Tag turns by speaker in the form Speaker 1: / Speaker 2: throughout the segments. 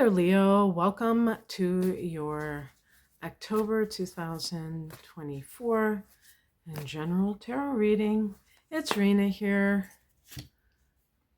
Speaker 1: there, Leo. Welcome to your October 2024 and general tarot reading. It's Rena here.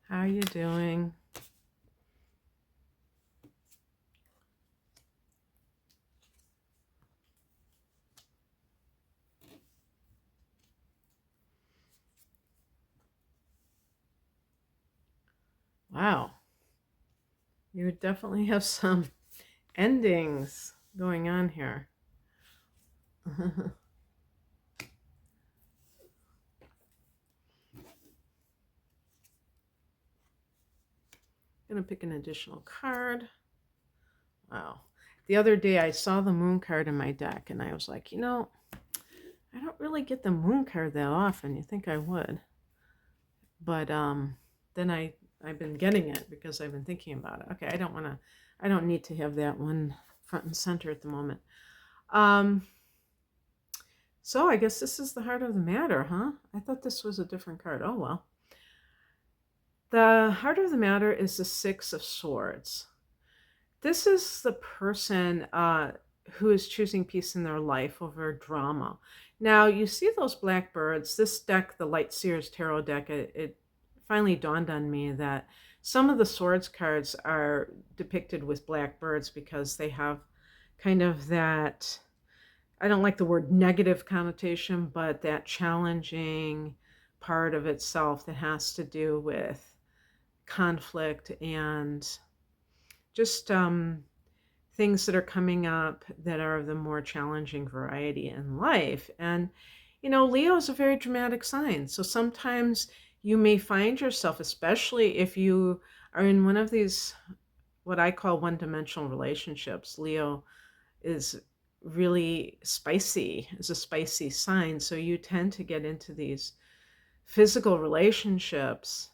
Speaker 1: How are you doing? Wow, you definitely have some endings going on here. Gonna pick an additional card. Wow. The other day I saw the moon card in my deck and I was like, I don't really get the moon card that often. You think I would. But then I've been getting it because I've been thinking about it. Okay, I don't need to have that one front and center at the moment. So I guess this is the heart of the matter, huh? I thought this was a different card. Oh well. The heart of the matter is the Six of Swords. This is the person who is choosing peace in their life over drama. Now, you see those black birds. This deck, the Light Seers Tarot deck, it finally dawned on me that some of the swords cards are depicted with black birds because they have kind of that, I don't like the word negative connotation, but that challenging part of itself that has to do with conflict and just things that are coming up that are of the more challenging variety in life. And, Leo is a very dramatic sign. So sometimes you may find yourself, especially if you are in one of these, what I call one-dimensional relationships. Leo is really spicy, is a spicy sign. So you tend to get into these physical relationships.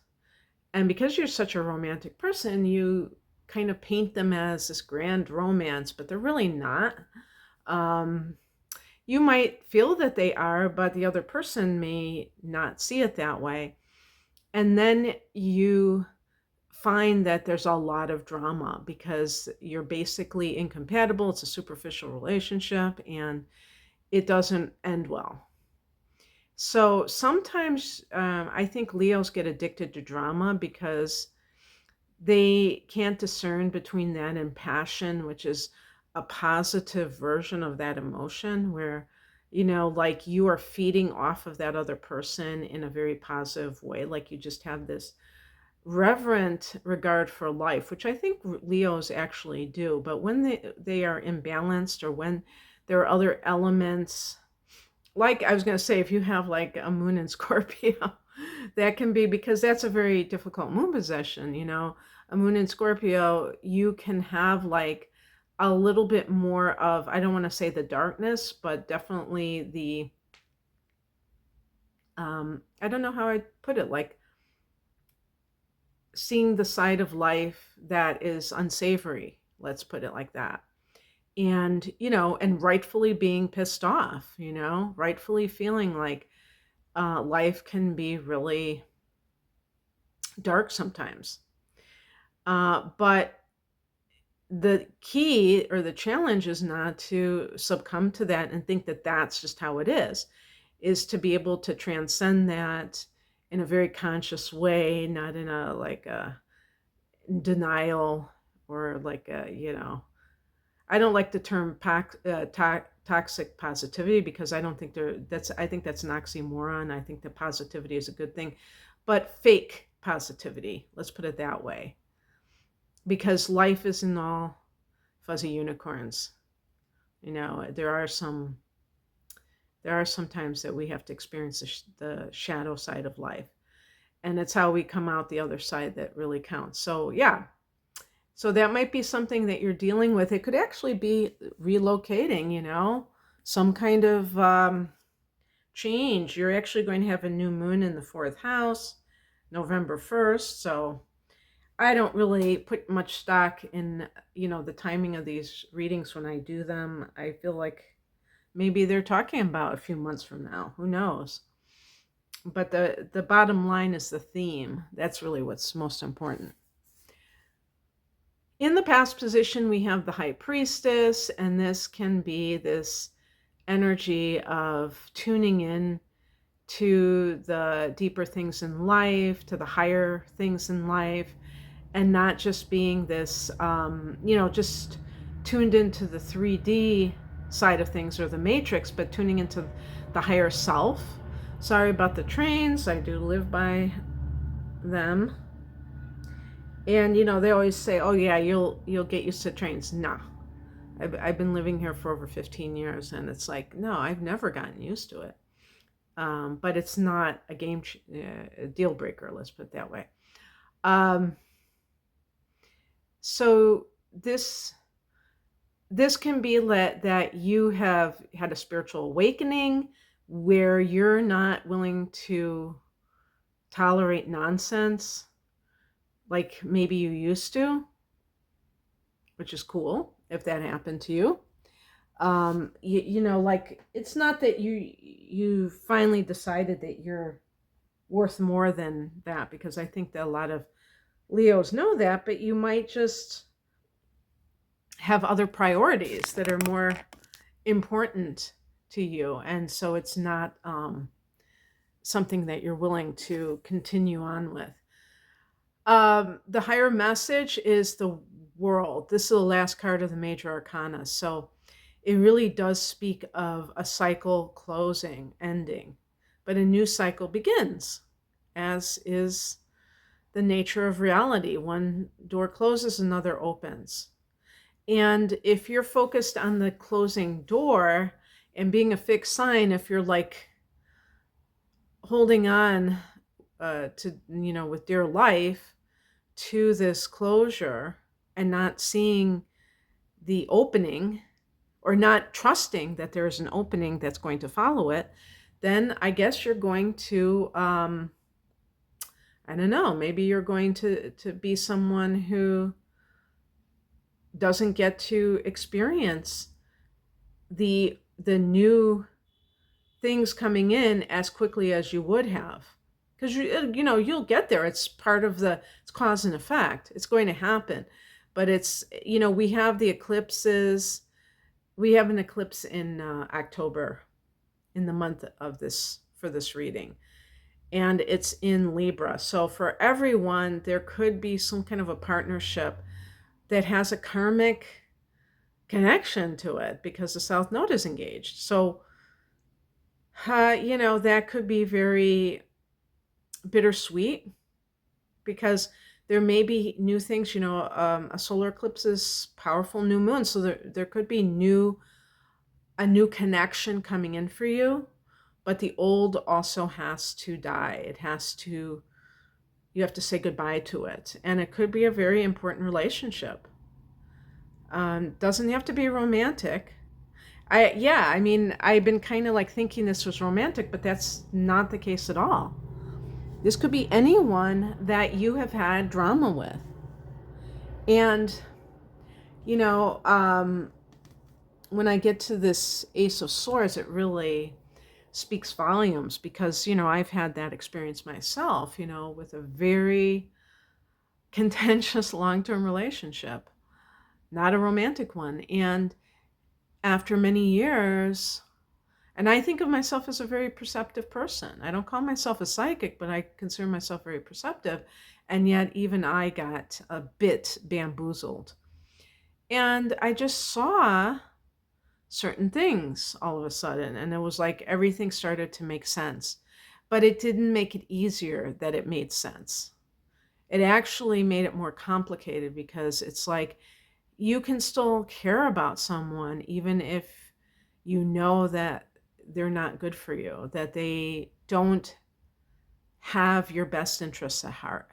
Speaker 1: And because you're such a romantic person, you kind of paint them as this grand romance, but they're really not. You might feel that they are, but the other person may not see it that way. And then you find that there's a lot of drama because you're basically incompatible. It's a superficial relationship and it doesn't end well. So sometimes I think Leos get addicted to drama because they can't discern between that and passion, which is a positive version of that emotion where, like you are feeding off of that other person in a very positive way. Like you just have this reverent regard for life, which I think Leos actually do. But when they are imbalanced or when there are other elements, like I was going to say, if you have like a moon in Scorpio, that can be because that's a very difficult moon possession. A moon in Scorpio, you can have like a little bit more of, I don't want to say the darkness, but definitely the, I don't know how I put it, like seeing the side of life that is unsavory, let's put it like that. And, and rightfully being pissed off, rightfully feeling like life can be really dark sometimes. But the key or the challenge is not to succumb to that and think that that's just how it is to be able to transcend that in a very conscious way, not in a like a denial or like a, I don't like the term toxic positivity because I don't think I think that's an oxymoron. I think that positivity is a good thing, but fake positivity, let's put it that way, because life isn't all fuzzy unicorns. There are some times that we have to experience the shadow side of life, and it's how we come out the other side that really counts. So yeah, so that might be something that you're dealing with. It could actually be relocating, some kind of change. You're actually going to have a new moon in the 4th house, November 1st. So I don't really put much stock in, the timing of these readings when I do them. I feel like maybe they're talking about a few months from now. Who knows? But the bottom line is the theme. That's really what's most important. In the past position, we have the high priestess, and this can be this energy of tuning in to the deeper things in life, to the higher things in life, and not just being this, just tuned into the 3D side of things or the matrix, but tuning into the higher self. Sorry about the trains. I do live by them. And they always say, "Oh yeah, you'll get used to trains." No, I've been living here for over 15 years, and it's like, no, I've never gotten used to it. But it's not a deal breaker. Let's put it that way. Um, so this can be that you have had a spiritual awakening where you're not willing to tolerate nonsense like maybe you used to, which is cool if that happened to you. Like, it's not that you finally decided that you're worth more than that, because I think that a lot of Leos know that, but you might just have other priorities that are more important to you, and so it's not something that you're willing to continue on with. The higher message is the world. This is the last card of the major arcana, so it really does speak of a cycle closing, ending, but a new cycle begins, as is the nature of reality. One door closes, another opens. And if you're focused on the closing door and being a fixed sign, if you're like holding on with dear life to this closure and not seeing the opening, or not trusting that there is an opening that's going to follow it, then I guess you're going to, I don't know, maybe you're going to be someone who doesn't get to experience the new things coming in as quickly as you would have. Because you'll get there. It's part of it's cause and effect. It's going to happen. But it's, we have the eclipses. We have an eclipse in October, in the month of for this reading. And it's in Libra. So for everyone, there could be some kind of a partnership that has a karmic connection to it because the South Node is engaged. So, that could be very bittersweet, because there may be new things. A solar eclipse is powerful new moon, so there could be a new connection coming in for you, but the old also has to die. You have to say goodbye to it, and it could be a very important relationship. Doesn't have to be romantic. I've been kind of like thinking this was romantic, but that's not the case at all. This could be anyone that you have had drama with. And, when I get to this Ace of Swords, it really speaks volumes, because, I've had that experience myself, with a very contentious long-term relationship, not a romantic one. And after many years, and I think of myself as a very perceptive person. I don't call myself a psychic, but I consider myself very perceptive. And yet even I got a bit bamboozled. And I just saw certain things all of a sudden. And it was like everything started to make sense. But it didn't make it easier that it made sense. It actually made it more complicated, because it's like you can still care about someone even if you know that they're not good for you, that they don't have your best interests at heart.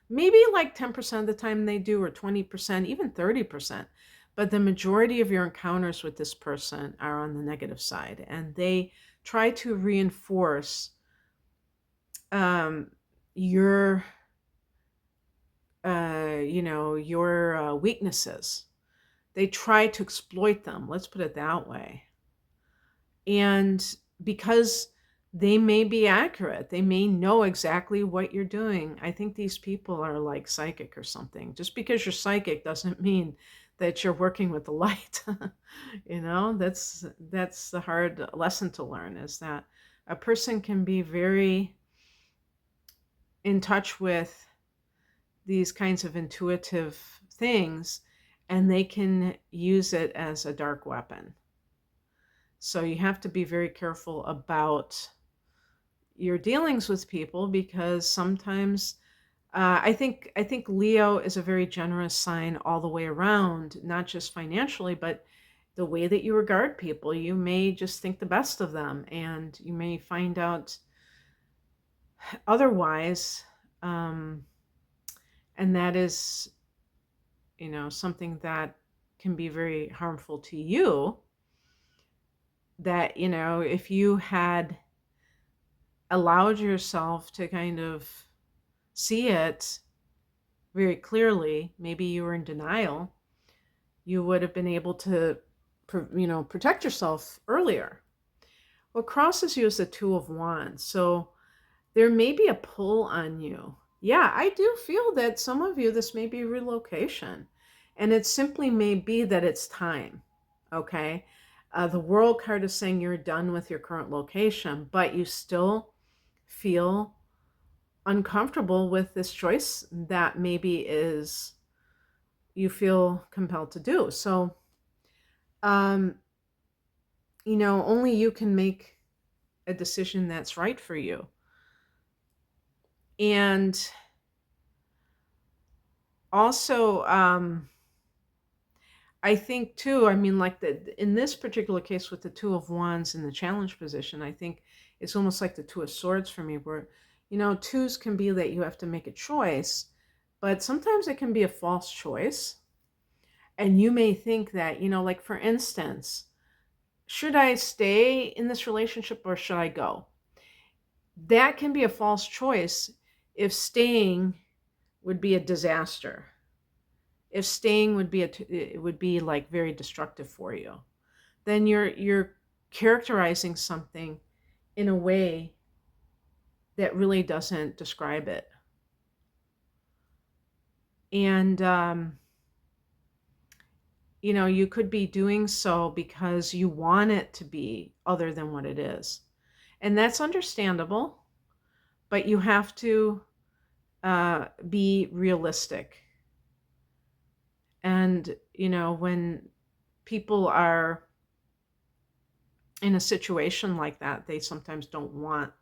Speaker 1: Maybe like 10% of the time they do, or 20%, even 30%. But the majority of your encounters with this person are on the negative side, and they try to reinforce your weaknesses. They try to exploit them. Let's put it that way. And because They may be accurate. They may know exactly what you're doing. I think these people are like psychic or something. Just because you're psychic doesn't mean that you're working with the light. That's the hard lesson to learn, is that a person can be very in touch with these kinds of intuitive things, and they can use it as a dark weapon. So you have to be very careful about your dealings with people, because sometimes I think Leo is a very generous sign all the way around, not just financially, but the way that you regard people. You may just think the best of them, and you may find out otherwise. Um, and that is, something that can be very harmful to you. That, if you had allowed yourself to kind of see it very clearly, maybe you were in denial, you would have been able to, protect yourself earlier. What crosses you is the Two of Wands. So there may be a pull on you. Yeah, I do feel that some of you, this may be relocation. And it simply may be that it's time. Okay. The World card is saying you're done with your current location, but you still feel uncomfortable with this choice that maybe is you feel compelled to do. So, um, only you can make a decision that's right for you. And also, I think too, I mean, like in this particular case with the Two of Wands in the challenge position, I think it's almost like the Two of Swords for me, where, twos can be that you have to make a choice, but sometimes it can be a false choice. And you may think that, like for instance, should I stay in this relationship or should I go? That can be a false choice if staying would be a disaster. If staying it would be like very destructive for you. Then you're characterizing something in a way that really doesn't describe it. And you could be doing so because you want it to be other than what it is. And that's understandable, but you have to be realistic. And, when people are in a situation like that, they sometimes don't want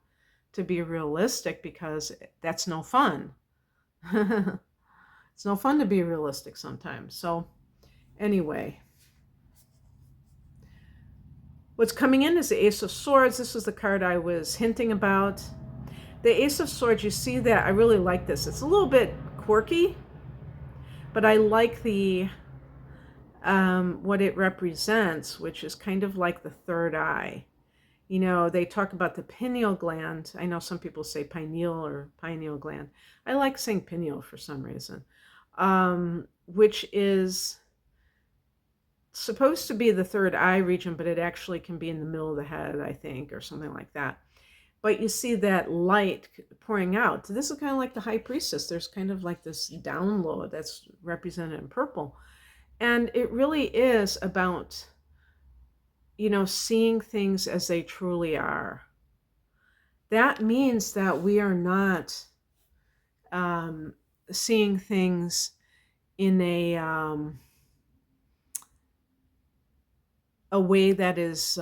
Speaker 1: to be realistic because that's no fun. It's no fun to be realistic sometimes. So, anyway, what's coming in is the Ace of Swords. This was the card I was hinting about. The Ace of Swords, you see that I really like this. It's a little bit quirky, but I like the what it represents, which is kind of like the third eye. They talk about the pineal gland. I know some people say pineal or pineal gland. I like saying pineal for some reason, which is supposed to be the third eye region, but it actually can be in the middle of the head, I think, or something like that. But you see that light pouring out. This is kind of like the high priestess. There's kind of like this download that's represented in purple. And it really is about, seeing things as they truly are. That means that we are not seeing things in a way that is,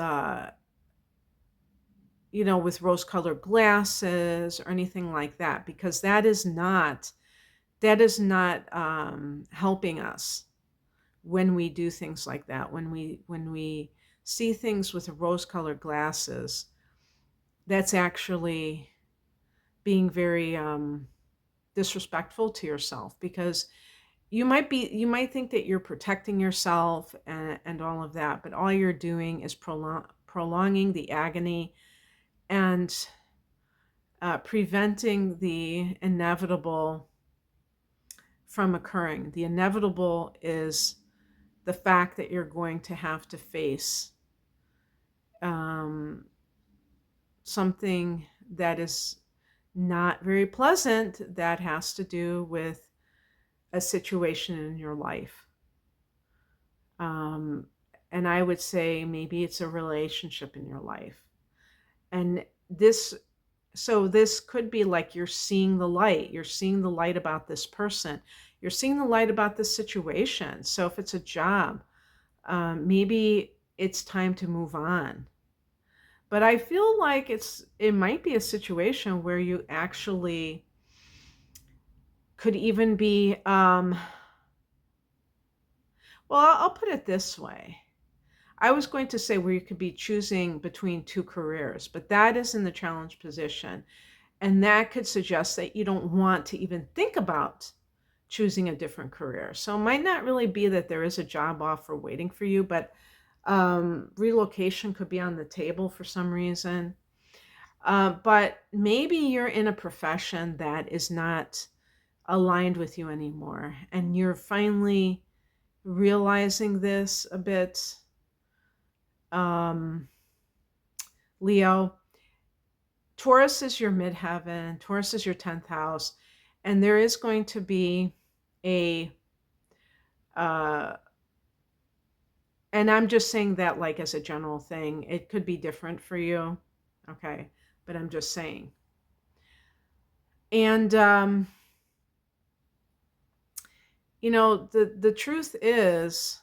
Speaker 1: with rose-colored glasses or anything like that, because that is not helping us when we do things like that. When we see things with rose-colored glasses, that's actually being very disrespectful to yourself, because you might think that you're protecting yourself and all of that, but all you're doing is prolonging the agony and preventing the inevitable from occurring. The inevitable is the fact that you're going to have to face something that is not very pleasant that has to do with a situation in your life. Um, and I would say maybe it's a relationship in your life. And this, so this could be like you're seeing the light. You're seeing the light about this person. You're seeing the light about this situation. So if it's a job, maybe it's time to move on. But I feel like it might be a situation where you actually could even be, well, I'll put it this way. I was going to say where you could be choosing between two careers, but that is in the challenge position. And that could suggest that you don't want to even think about choosing a different career. So it might not really be that there is a job offer waiting for you, but relocation could be on the table for some reason. But maybe you're in a profession that is not aligned with you anymore, and you're finally realizing this a bit, um, Leo. Taurus is your midheaven, Taurus is your 10th house, and there is going to be a, uh, and I'm just saying that like as a general thing. It could be different for you, okay? But I'm just saying. And, the truth is,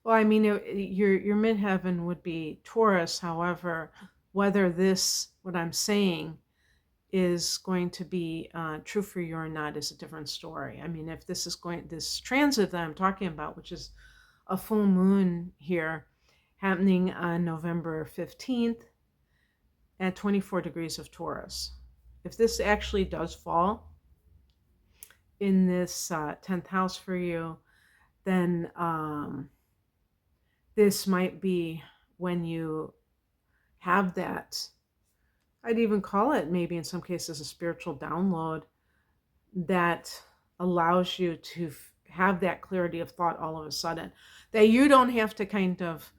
Speaker 1: well, I mean, your midheaven would be Taurus. However, whether what I'm saying is going to be true for you or not is a different story. I mean, if this transit that I'm talking about, which is a full moon here, happening on November 15th at 24 degrees of Taurus. If this actually does fall in this 10th house for you, then this might be when you have that. I'd even call it maybe in some cases a spiritual download that allows you to have that clarity of thought all of a sudden, that you don't have to kind of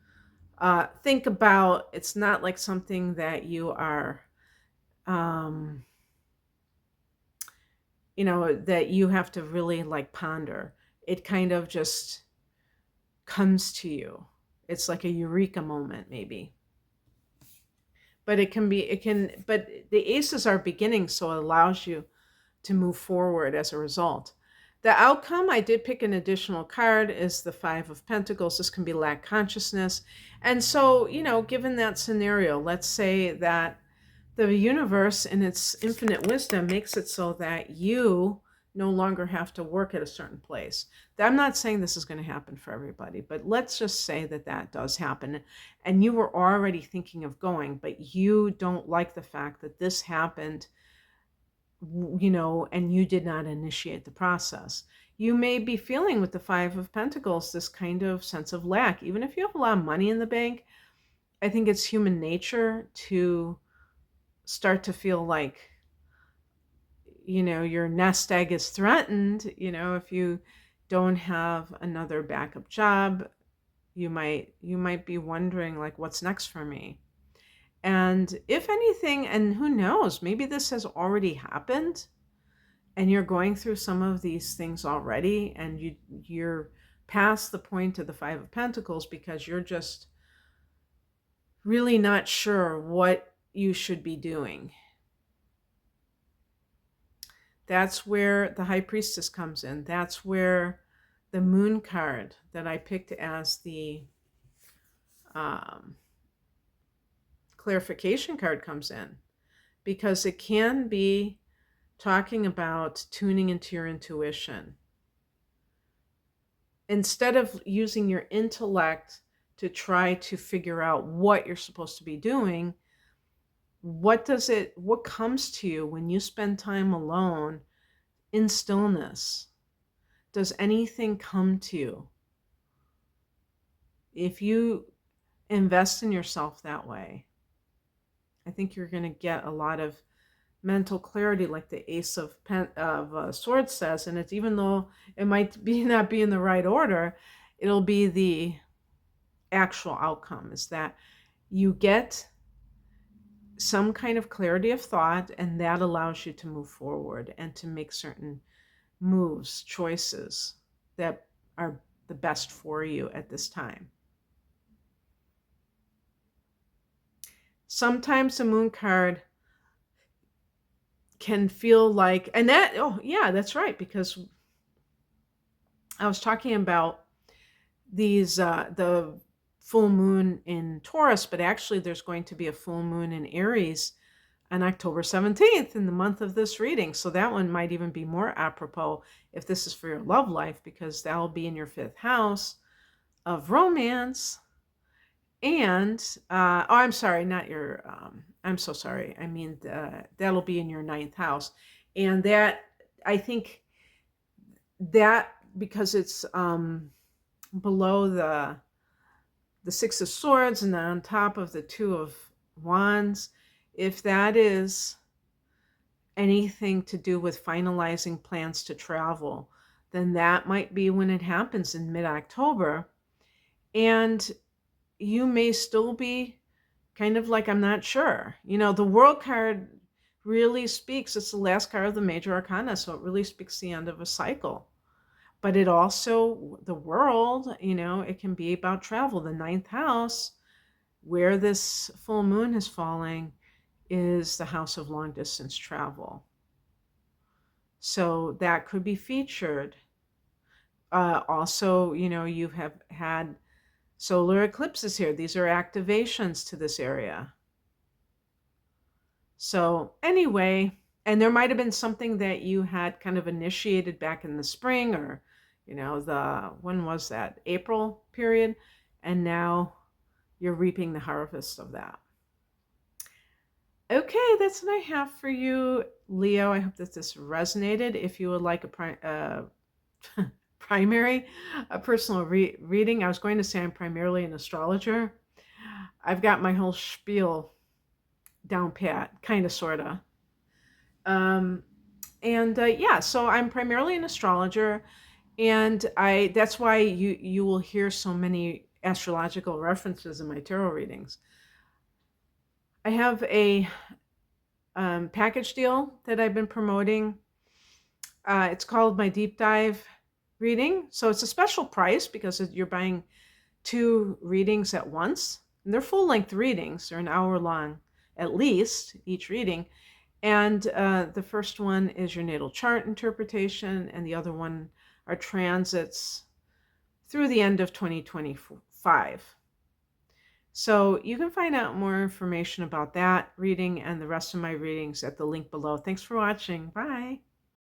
Speaker 1: think about. It's not like something that you are, um, that you have to really like ponder. It kind of just comes to you. It's like a eureka moment, maybe. But but the aces are beginning, so it allows you to move forward as a result. The outcome, I did pick an additional card, is the Five of Pentacles. This can be lack consciousness. And so, given that scenario, let's say that the universe in its infinite wisdom makes it so that you no longer have to work at a certain place. I'm not saying this is going to happen for everybody, but let's just say that that does happen and you were already thinking of going, but you don't like the fact that this happened, and you did not initiate the process. You may be feeling with the Five of Pentacles this kind of sense of lack. Even if you have a lot of money in the bank, I think it's human nature to start to feel like, your nest egg is threatened. If you don't have another backup job, you might be wondering like, what's next for me? And if anything, and who knows, maybe this has already happened and you're going through some of these things already, and you're past the point of the Five of Pentacles because you're just really not sure what you should be doing. That's where the High Priestess comes in. That's where the Moon card that I picked as the clarification card comes in, because it can be talking about tuning into your intuition. Instead of using your intellect to try to figure out what you're supposed to be doing, what comes to you when you spend time alone in stillness? Does anything come to you? If you invest in yourself that way, I think you're going to get a lot of mental clarity, like the Ace of Swords says. And it's, even though it might be not be in the right order, it'll be the actual outcome, is that you get some kind of clarity of thought, and that allows you to move forward and to make certain moves, choices that are the best for you at this time. Sometimes the moon card can feel like, and that, oh yeah, that's right, because I was talking about these, the full moon in Taurus, but actually there's going to be a full moon in Aries on October 17th in the month of this reading. So that one might even be more apropos if this is for your love life, because that'll be in your 5th house of romance. And, oh, I'm sorry, not your, I'm so sorry. I mean, that'll be in your 9th house. And that, I think that, because it's below the 6 of Swords and on top of the 2 of Wands, if that is anything to do with finalizing plans to travel, then that might be when it happens in mid-October. And you may still be kind of like, I'm not sure. You know, the World card really speaks, it's the last card of the major arcana, so it really speaks the end of a cycle. But it also, the World, you know, it can be about travel. The 9th house, where this full moon is falling, is the house of long distance travel. So that could be featured. Also, you know, you have had solar eclipses here. These are activations to this area. So anyway, and there might have been something that you had kind of initiated back in the spring, or, you know, when was that? April period. And now you're reaping the harvest of that. Okay, that's what I have for you, Leo. I hope that this resonated. If you would like a primary, a personal reading, I was going to say I'm primarily an astrologer. I've got my whole spiel down pat, kind of, sort of. Yeah, so I'm primarily an astrologer, and that's why you will hear so many astrological references in my tarot readings. I have a package deal that I've been promoting. It's called my deep dive reading. So it's a special price because you're buying 2 readings at once. And they're full-length readings. They're an hour long, at least, each reading. And the first one is your natal chart interpretation, and the other one are transits through the end of 2025. So you can find out more information about that reading and the rest of my readings at the link below. Thanks for watching. Bye.